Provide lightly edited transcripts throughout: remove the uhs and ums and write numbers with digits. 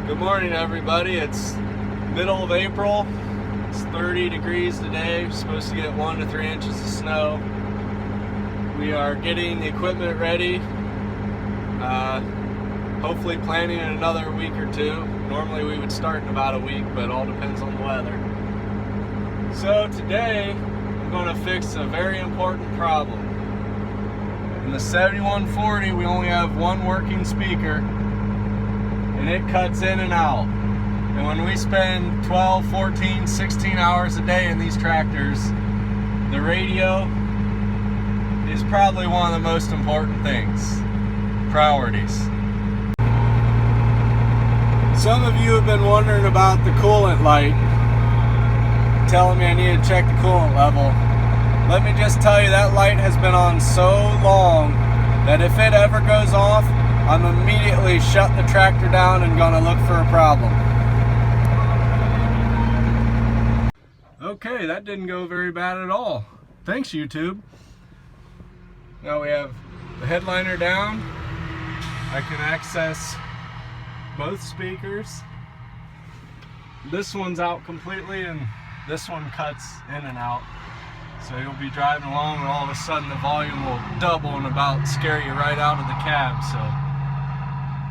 Good morning, everybody. It's middle of April. It's 30 degrees today. We're supposed to get 1 to 3 inches of snow. We are getting the equipment ready. Hopefully planning in another week or two. Normally we would start in about a week, but it all depends on the weather. So today I'm going to fix a very important problem. In the 7140 we only have one working speaker, and it cuts in and out. And when we spend 12, 14, 16 hours a day in these tractors, the radio is probably one of the most important things. Priorities. Some of you have been wondering about the coolant light, telling me I need to check the coolant level. Let me just tell you, that light has been on so long that if it ever goes off, I'm immediately shut the tractor down and gonna look for a problem. Okay, that didn't go very bad at all. Thanks, YouTube. Now we have the headliner down. I can access both speakers. This one's out completely and this one cuts in and out. So you'll be driving along and all of a sudden the volume will double and about scare you right out of the cab. So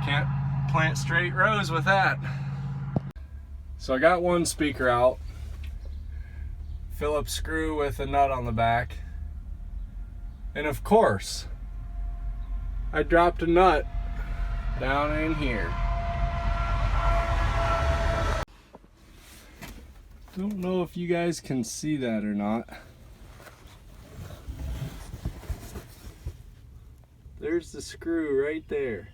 can't plant straight rows with that. So I got one speaker out. Phillips screw with a nut on the back. And of course, I dropped a nut down in here. Don't know if you guys can see that or not. There's the screw right there.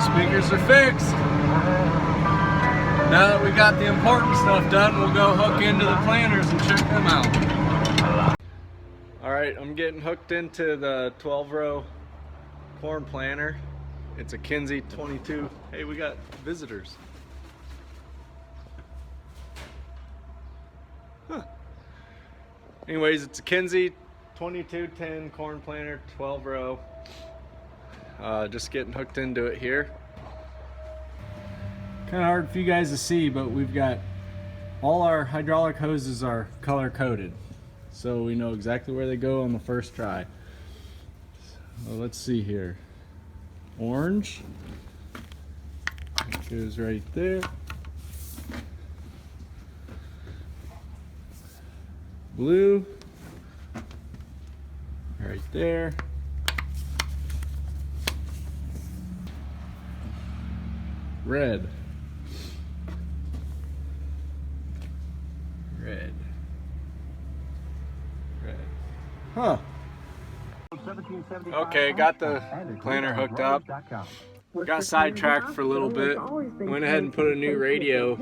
Speakers are fixed. Now that we got the important stuff done, we'll go hook into the planters and check them out. Alright, I'm getting hooked into the 12-row corn planter. It's a Kinze 22. Hey, we got visitors. Huh. Anyways, it's a Kinze 2210 corn planter, 12-row. Just getting hooked into it here. Kind of hard for you guys to see, but we've got all our hydraulic hoses are color coded, so we know exactly where they go on the first try. So let's see here. Orange goes right there. Blue right there. Red. Red. Huh. Okay, got the planter hooked up. Got sidetracked for a little bit. Went ahead and put a new radio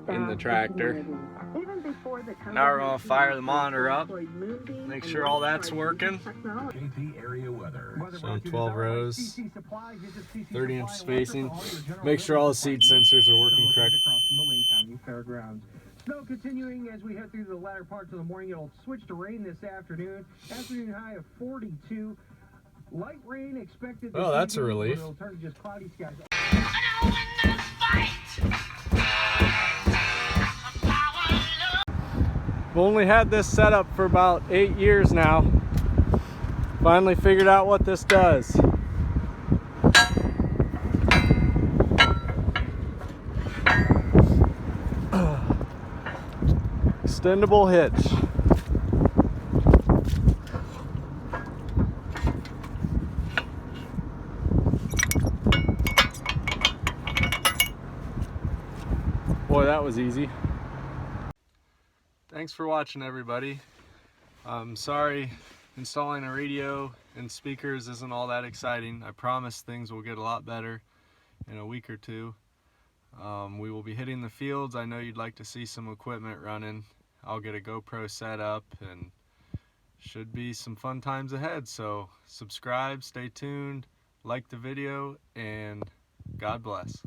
in the tractor. Now we're gonna fire the monitor up, make sure all that's working. So 12 rows, 30-inch spacing. Make sure all the seed sensors are working correctly. Snow continuing as we head through the latter parts of the morning. It'll switch to rain this afternoon. Afternoon high of 42. Light rain expected. Oh, that's a relief. It'll turn to just cloudy skies. We've only had this set up for about 8 years now. Finally figured out what this does. Extendable hitch. Boy, that was easy. Thanks for watching, everybody. I'm sorry installing a radio and speakers isn't all that exciting. I promise things will get a lot better in a week or two. We will be hitting the fields. I know you'd like to see some equipment running. I'll get a GoPro set up and should be some fun times ahead. So subscribe, stay tuned, like the video, and God bless.